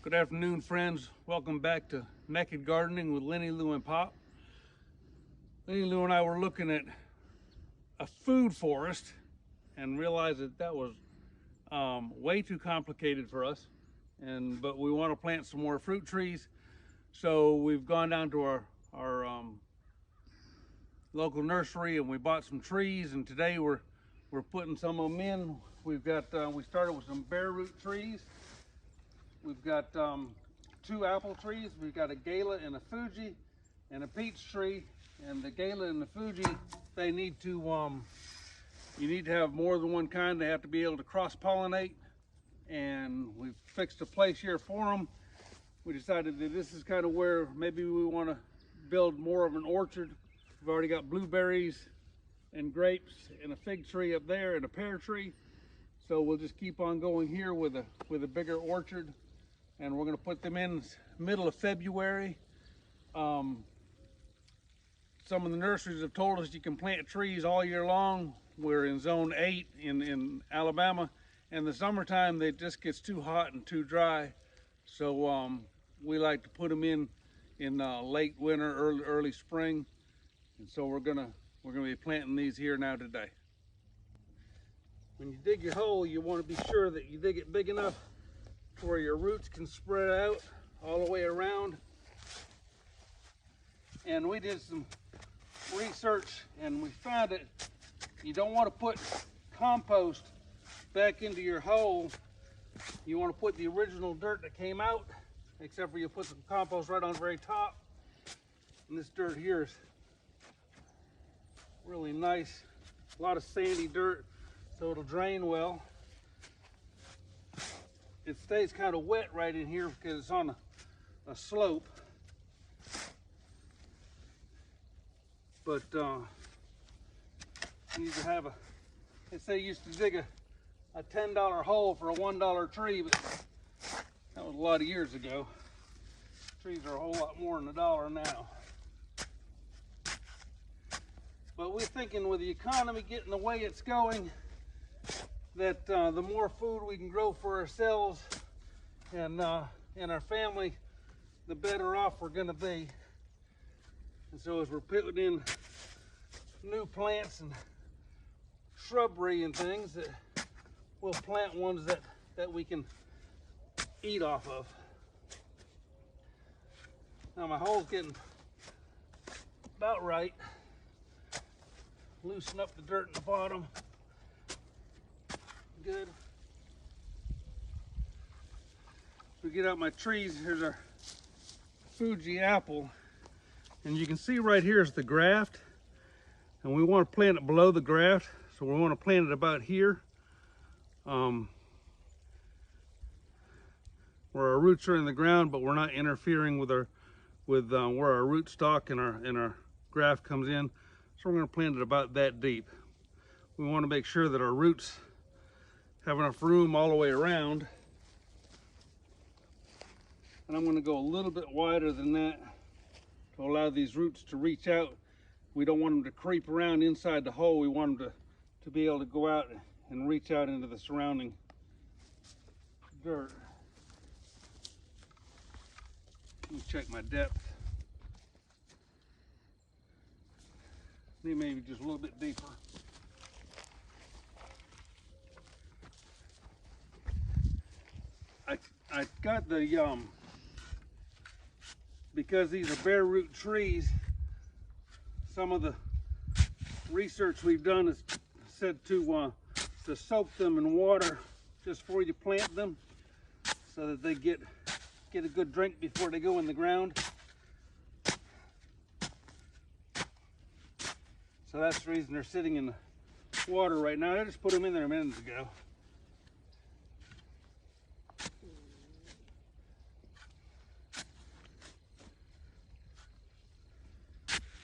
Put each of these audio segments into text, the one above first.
Good afternoon, friends. Welcome back to Naked Gardening with Lenny, Lou, and Pop. Lenny, Lou, and I were looking at a food forest and realized that was way too complicated for us. But we want to plant some more fruit trees, so we've gone down to our local nursery and we bought some trees. And today we're putting some of them in. We started with some bare root trees. We've got 2 apple trees. We've got a Gala and a Fuji and a peach tree. And the Gala and the Fuji, they need to, you need to have more than one kind. They have to be able to cross-pollinate. And we've fixed a place here for them. We decided that this is kind of where maybe we want to build more of an orchard. We've already got blueberries and grapes and a fig tree up there and a pear tree. So we'll just keep on going here with a bigger orchard. And we're going to put them in middle of February. Some of the nurseries have told us you can plant trees all year long. We're in zone 8 in Alabama. In the summertime, it just gets too hot and too dry. So we like to put them in late winter, early spring. And so we're gonna be planting these here now today. When you dig your hole, you want to be sure that you dig it big enough where your roots can spread out all the way around. And we did some research and we found that you don't want to put compost back into your hole. You want to put the original dirt that came out, except for you put some compost right on the very top. And this dirt here is really nice, a lot of sandy dirt, so it'll drain well. It stays kind of wet right in here because it's on a slope. But you need to have they say you used to dig a $10 hole for a $1 tree, but that was a lot of years ago. Trees are a whole lot more than $1 now. But we're thinking with the economy getting the way it's going, that the more food we can grow for ourselves and our family, the better off we're going to be. And so as we're putting in new plants and shrubbery and things, that we'll plant ones that we can eat off of. Now my hole's getting about right. Loosen up the dirt in the bottom. Good. We get out my trees. Here's our Fuji apple, and you can see right here is the graft, and we want to plant it below the graft, so we want to plant it about here, where our roots are in the ground, but we're not interfering with where our root stock and our graft comes in. So we're going to plant it about that deep. We want to make sure that our roots have enough room all the way around. And I'm going to go a little bit wider than that to allow these roots to reach out. We don't want them to creep around inside the hole. We want them to be able to go out and reach out into the surrounding dirt. Let me check my depth. Maybe just a little bit deeper. I got the because these are bare root trees, some of the research we've done is said to soak them in water just before you plant them, so that they get a good drink before they go in the ground. So that's the reason they're sitting in the water right now. I just put them in there minutes ago.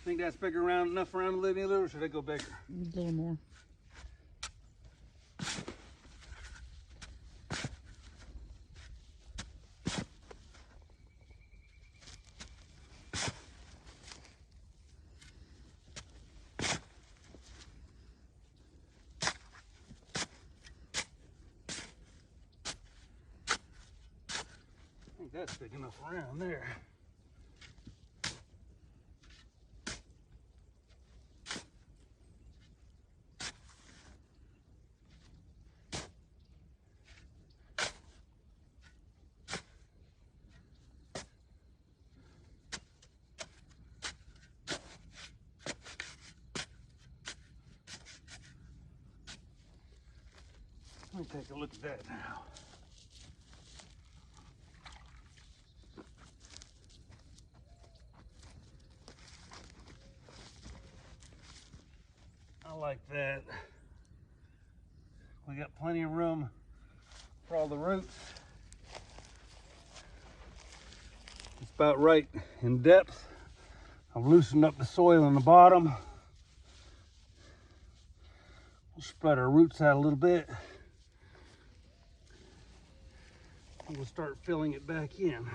Think that's big around enough around Lenny, Lou, or should I go bigger? A little more. think that's big enough around there. Let me take a look at that now. I like that. We got plenty of room for all the roots. It's about right in depth. I've loosened up the soil in the bottom. We'll spread our roots out a little bit. And we'll start filling it back in.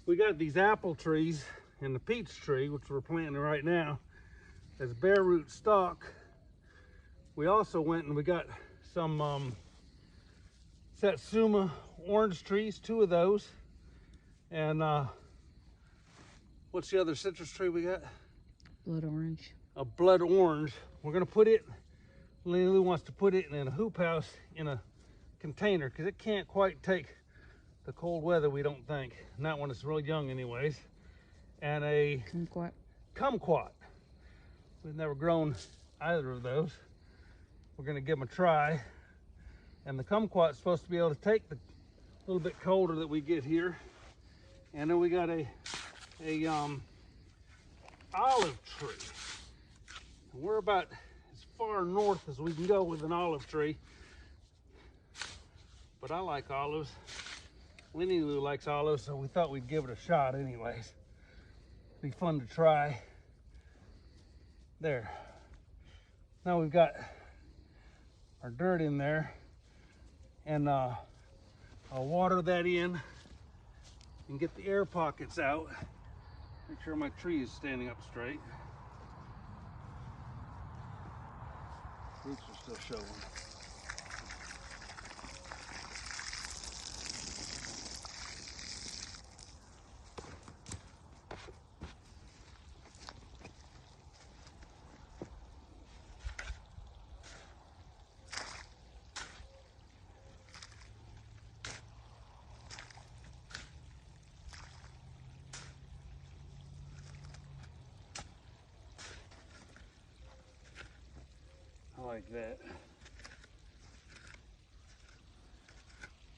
We got these apple trees and the peach tree, which we're planting right now, as bare root stock. We also went and we got some Satsuma orange trees, 2 of those. And what's the other citrus tree we got? Blood orange. A blood orange. We're gonna put it, Lenny Lou wants to put it in a hoop house in a container because it can't quite take the cold weather, we don't think. Not when it's real young anyways. And a Kumquat. kumquat. We've never grown either of those. We're gonna give them a try. And the kumquat's supposed to be able to take the little bit colder that we get here. And then we got a olive tree. And we're about as far north as we can go with an olive tree. But I like olives. Lenny Lou likes olives, so we thought we'd give it a shot anyways. Be fun to try. There. Now we've got our dirt in there, and I'll water that in and get the air pockets out. Make sure my tree is standing up straight. Roots are still showing. Like that.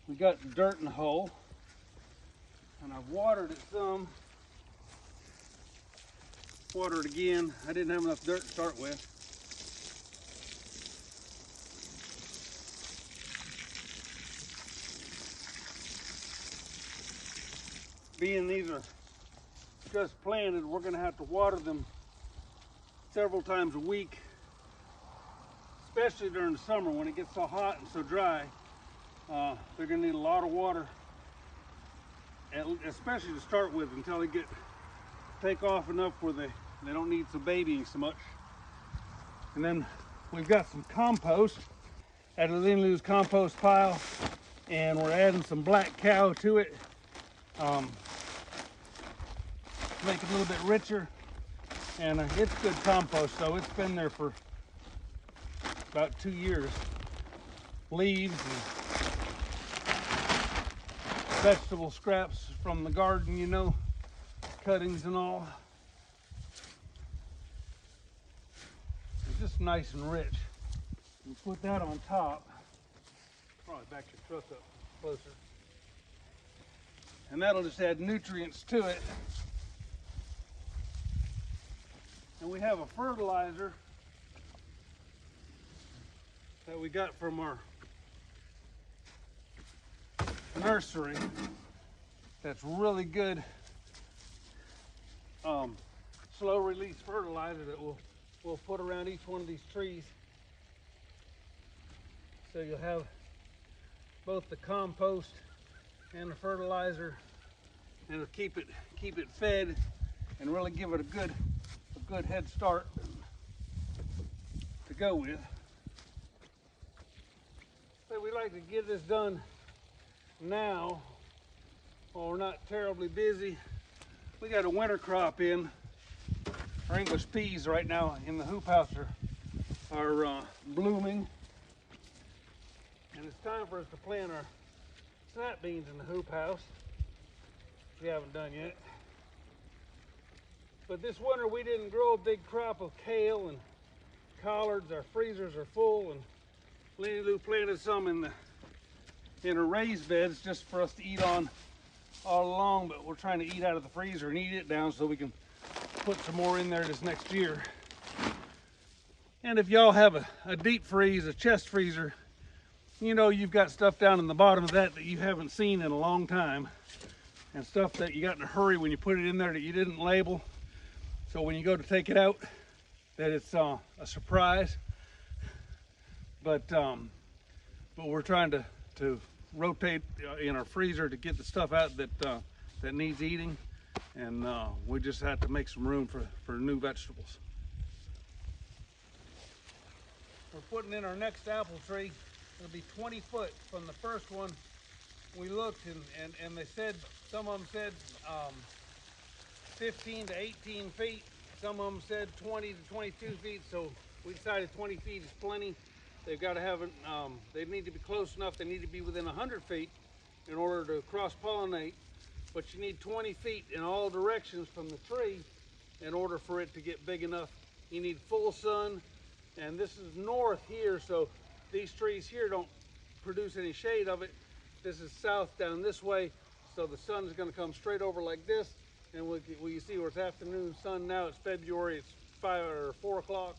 We got dirt in the hole, and I've watered it some. Water it again. I didn't have enough dirt to start with. Being these are just planted, we're going to have to water them several times a week. Especially during the summer when it gets so hot and so dry. They're gonna need a lot of water, and especially to start with, until they take off enough where they don't need some babying so much. And then we've got some compost out of Lenny Lou's compost pile, and we're adding some black cow to it, make it a little bit richer. And it's good compost, so it's been there for about 2 years. Leaves and vegetable scraps from the garden, you know, cuttings and all. It's just nice and rich. You put that on top. Probably back your truck up closer. And that'll just add nutrients to it. And we have a fertilizer that we got from our nursery that's really good slow release fertilizer that we'll put around each one of these trees, so you'll have both the compost and the fertilizer, and it'll keep it fed and really give it a good head start to go with. we like to get this done now while we're not terribly busy. We got a winter crop in. Our English peas right now in the hoop house are blooming. And it's time for us to plant our snap beans in the hoop house, which we haven't done yet. But this winter we didn't grow a big crop of kale and collards. Our freezers are full, and Lenny Lou planted some in her raised beds just for us to eat on all along, but we're trying to eat out of the freezer and eat it down so we can put some more in there this next year. And if y'all have a deep freeze, a chest freezer, you know you've got stuff down in the bottom of that you haven't seen in a long time, and stuff that you got in a hurry when you put it in there that you didn't label. So when you go to take it out, that it's a surprise. But we're trying to rotate in our freezer to get the stuff out that needs eating, and we just have to make some room for new vegetables. We're putting in our next apple tree. It'll be 20 foot from the first one. We looked and they said, some of them said 15 to 18 feet. Some of them said 20 to 22 feet. So we decided 20 feet is plenty. They've got to have they need to be close enough. They need to be within 100 feet in order to cross-pollinate. But you need 20 feet in all directions from the tree in order for it to get big enough. You need full sun, and this is north here, so these trees here don't produce any shade of it. This is south down this way, so the sun is going to come straight over like this. And you see where it's afternoon sun now. It's February. It's 5 or 4 o'clock.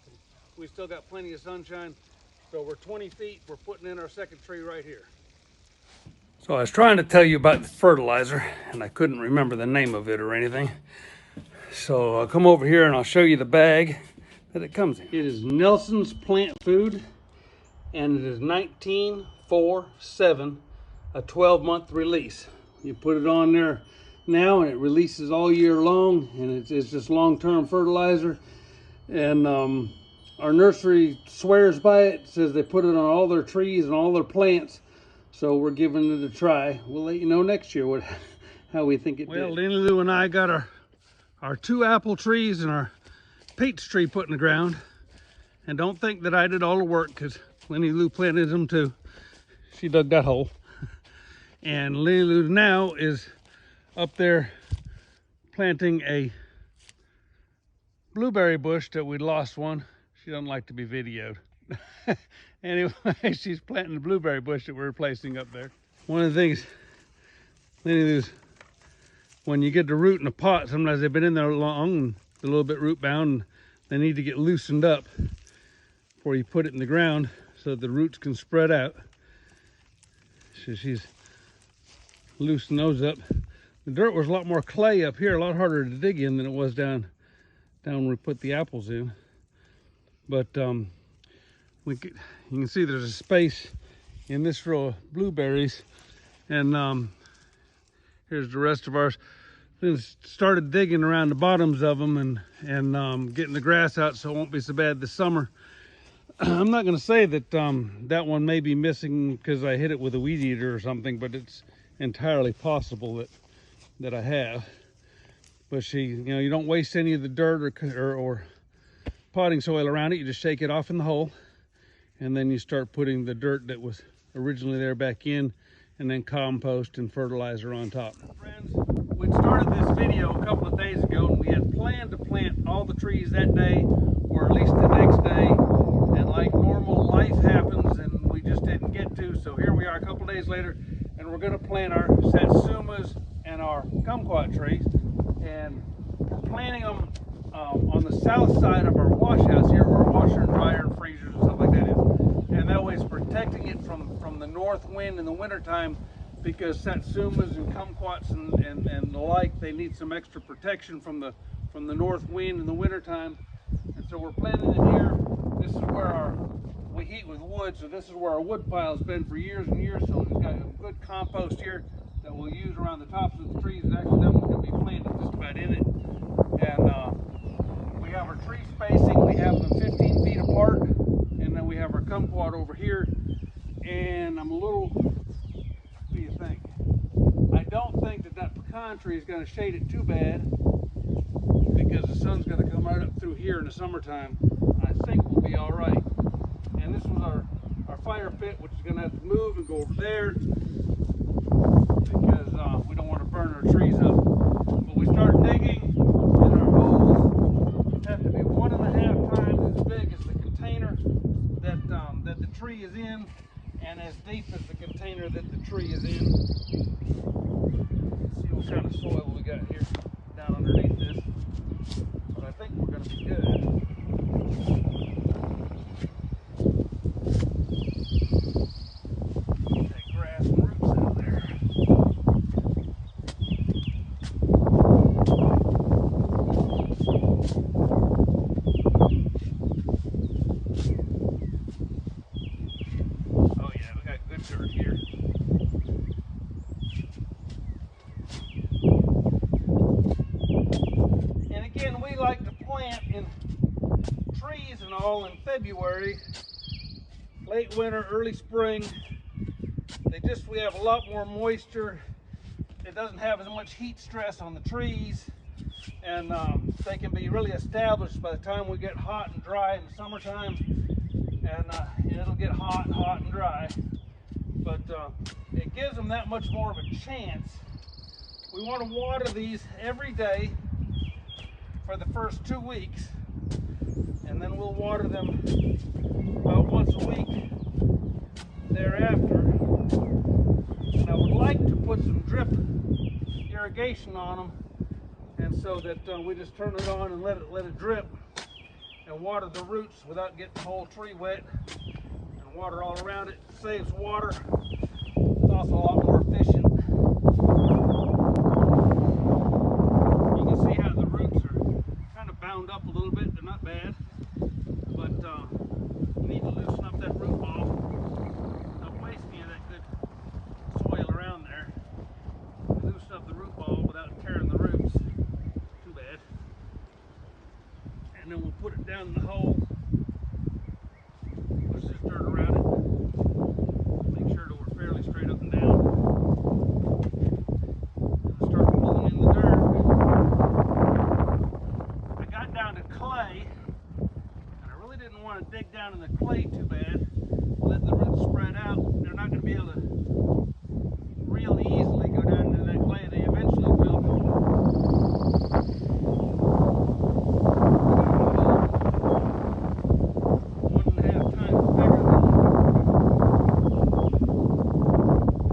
We still got plenty of sunshine. So we're 20 feet. We're putting in our second tree right here. So I was trying to tell you about the fertilizer, and I couldn't remember the name of it or anything. So I'll come over here and I'll show you the bag that it comes in. It is Nelson's Plant Food, and it is 1947, a 12-month release. You put it on there now and it releases all year long, and it's just long-term fertilizer. And our nursery swears by it, says they put it on all their trees and all their plants. So we're giving it a try. We'll let you know next year how we think it did. Well, Lenny Lou and I got our 2 apple trees and our peach tree put in the ground. And don't think that I did all the work, because Lenny Lou planted them too. She dug that hole. And Lenny Lou now is up there planting a blueberry bush that we lost one. She doesn't like to be videoed. Anyway, she's planting the blueberry bush that we're replacing up there. One of the things, Lenny Lou's, when you get the root in a pot, sometimes they've been in there long and a little bit root bound. They need to get loosened up before you put it in the ground so that the roots can spread out. So she's loosened those up. The dirt was a lot more clay up here, a lot harder to dig in than it was down where we put the apples in. But you can see there's a space in this row of blueberries, and here's the rest of ours. We started digging around the bottoms of them and getting the grass out so it won't be so bad this summer. I'm not going to say that that one may be missing because I hit it with a weed eater or something, but it's entirely possible that I have. But you don't waste any of the dirt or potting soil around it. You just shake it off in the hole, and then you start putting the dirt that was originally there back in, and then compost and fertilizer on top. Friends, we started this video a couple of days ago, and we had planned to plant all the trees that day, or at least the next day, and like normal, life happens and we just didn't get to. So here we are a couple days later, and we're going to plant our satsumas and our kumquat trees, and we're planting them on the south side of our wash house here, where our washer and dryer and freezers and stuff like that is. And that way it's protecting it from the north wind in the wintertime, because satsumas and kumquats and the like, they need some extra protection from the north wind in the wintertime. And so we're planting it here. This is where we heat with wood, so this is where our wood pile has been for years and years. So we've got a good compost here that we'll use around the tops of the trees. Actually, that one's going to be planted just about in it. And we have our tree spacing. We have them 15 feet apart, and then we have our kumquat over here. And I'm a little, what do you think? I don't think that that pecan tree is going to shade it too bad because the sun's going to come right up through here in the summertime. I think we'll be all right. And this was our fire pit, which is going to have to move and go over there because we don't want to burn our trees up. But we start digging, and our holes have to be 1.5 times as big as the container that the tree is in, and as deep as the container that the tree is in. Let's see what kind of soil we got here down underneath this. But I think we're going to be good. That grass and roots out there. Oh yeah, we got good dirt here. And again, we like to plant in trees and all in February, late winter, early spring. We have a lot more moisture. It doesn't have as much heat stress on the trees, and they can be really established by the time we get hot and dry in the summertime. And it'll get hot and dry, but it gives them that much more of a chance. We want to water these every day for the first 2 weeks, and then we'll water them about once a week thereafter. And I would like to put some drip irrigation on them, and so that we just turn it on and let it drip and water the roots without getting the whole tree wet, and water all around it. It saves water. It's also a lot more efficient. You can see how the roots are kind of bound up a little bit. They're not bad, but you need to loosen up that root ball. Don't waste any of that good soil around there. Loosen up the root ball without tearing the roots. Too bad. And then we'll put it down in the hole, push this dirt around it, make sure that we're fairly straight up and down, and start pulling in the dirt. I got down to clay, and I really didn't want to dig down in the clay too bad. Let the roots spread out. They're not going to be able to real easily go down into that clay. They eventually will. 1.5 times bigger than.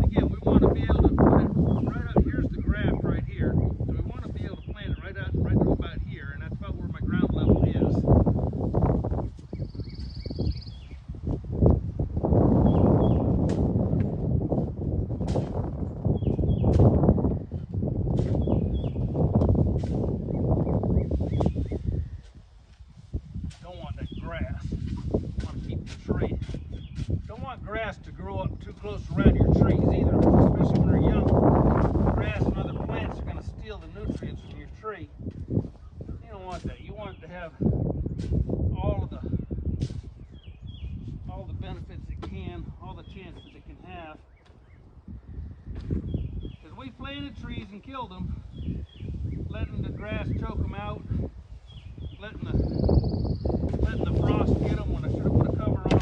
Again, we want to be able to put it right out. Here's the graft right here. So we want to be able to plant it right about here, and that's about where my ground level is. Grass to grow up too close around your trees either, especially when they're young. Grass and other plants are going to steal the nutrients from your tree. You don't want that. You want it to have all the benefits it can, all the chances it can have. Because we planted trees and killed them, letting the grass choke them out, letting the frost get them when I should have put a cover on them.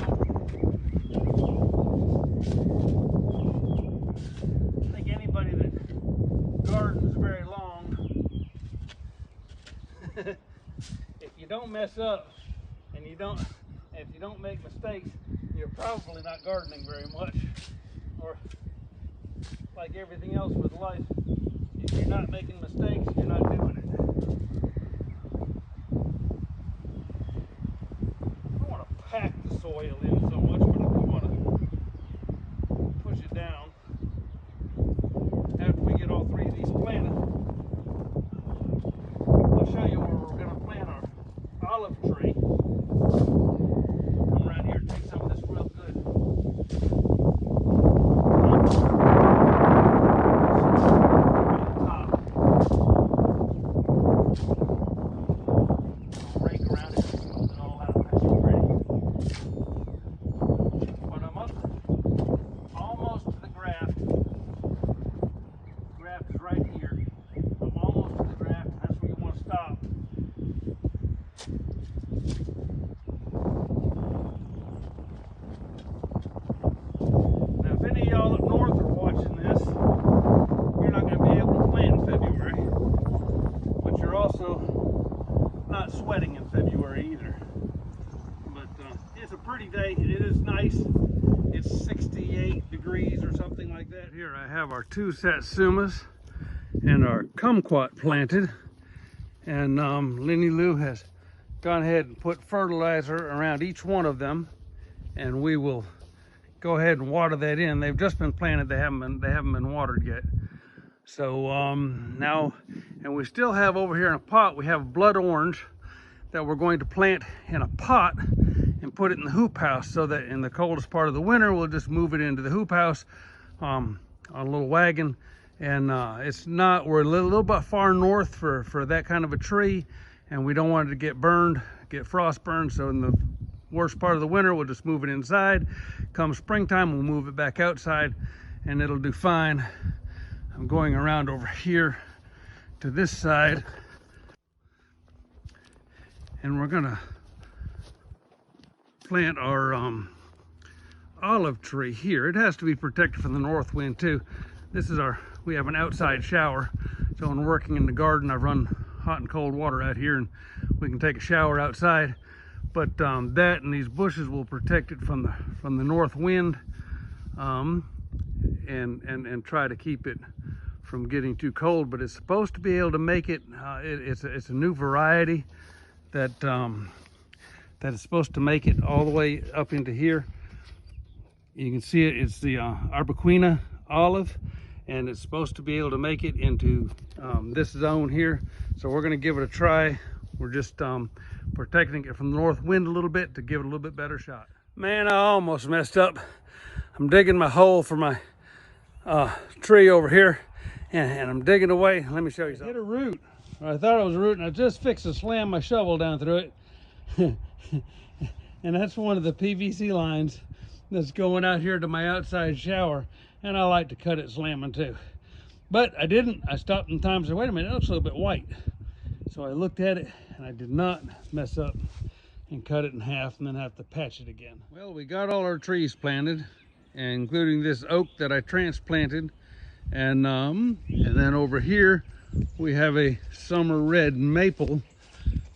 I think anybody that gardens very long, if you don't mess up and if you don't make mistakes, you're probably not gardening very much. Or like everything else with life, if you're not making mistakes, you're not doing it. I don't want to pack the soil in so much, but I do want to push it down. After we get all 3 of these planted, I'll show you where we're going to plant our olive tree. Come around here and take some of this real good. Rake around it, smooth it all out nice and pretty. it's a pretty day. It is nice. It's 68 degrees or something like that. Here I have our 2 satsumas and our kumquat planted, and Lenny Lou has gone ahead and put fertilizer around each one of them, and we will go ahead and water that in. They've just been planted. They haven't been watered yet. So now, and we still have over here in a pot, we have blood orange that we're going to plant in a pot and put it in the hoop house, so that in the coldest part of the winter we'll just move it into the hoop house on a little wagon. And we're a little bit far north for that kind of a tree, and we don't want it to get burned, get frost burned. So in the worst part of the winter we'll just move it inside. Come springtime we'll move it back outside and it'll do fine. I'm going around over here to this side, and we're gonna plant our olive tree here. It has to be protected from the north wind too. We have an outside shower, so when working in the garden, I run hot and cold water out here, and we can take a shower outside. But that and these bushes will protect it from the north wind, and try to keep it from getting too cold. But it's supposed to be able to make it. It's a new variety that is supposed to make it all the way up into here. You can see it. It's the Arbequina olive, and it's supposed to be able to make it into this zone here. So we're going to give it a try. We're just protecting it from the north wind a little bit to give it a little bit better shot. Man, I almost messed up. I'm digging my hole for my tree over here, and I'm digging away. Let me show you something. Hit a root. I thought it was a root, and I just fixed to slam my shovel down through it. And that's one of the PVC lines that's going out here to my outside shower, and I like to cut it slamming too. But I didn't. I stopped in time and said, wait a minute, it looks a little bit white. So I looked at it, and I did not mess up and cut it in half and then have to patch it again. Well, we got all our trees planted, including this oak that I transplanted, and then over here we have a summer red maple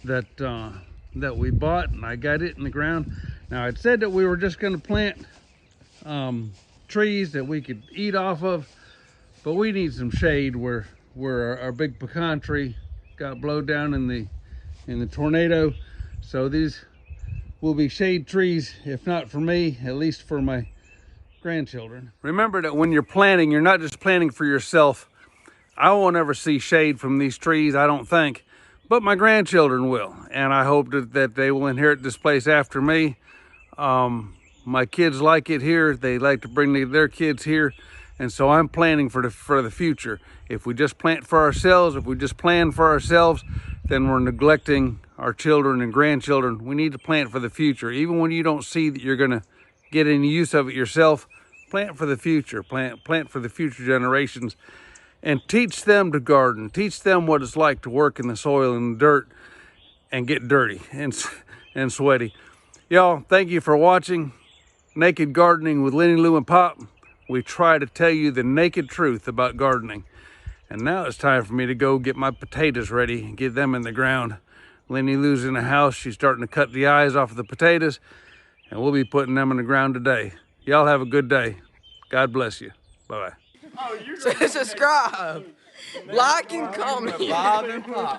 that we bought, and I got it in the ground. Now, I'd said that we were just going to plant trees that we could eat off of, but we need some shade where our big pecan tree got blowed down in the tornado. So these will be shade trees, if not for me, at least for my grandchildren. Remember that when you're planting, you're not just planting for yourself. I won't ever see shade from these trees, I don't think, but my grandchildren will, and I hope that they will inherit this place after me. My kids like it here. They like to bring their kids here, and so I'm planning for the future. If we just plant for ourselves, if we just plan for ourselves, then we're neglecting our children and grandchildren. We need to plant for the future. Even when you don't see that you're going to get any use of it yourself, plant for the future. Plant for the future generations, and teach them to garden. Teach them what it's like to work in the soil and the dirt and get dirty and sweaty. Y'all, thank you for watching Naked Gardening with Lenny Lou and Pop. We try to tell you the naked truth about gardening. And now it's time for me to go get my potatoes ready and get them in the ground. Lenny Lou's in the house. She's starting to cut the eyes off of the potatoes, and we'll be putting them in the ground today. Y'all have a good day. God bless you. Bye-bye. Subscribe, like, and comment.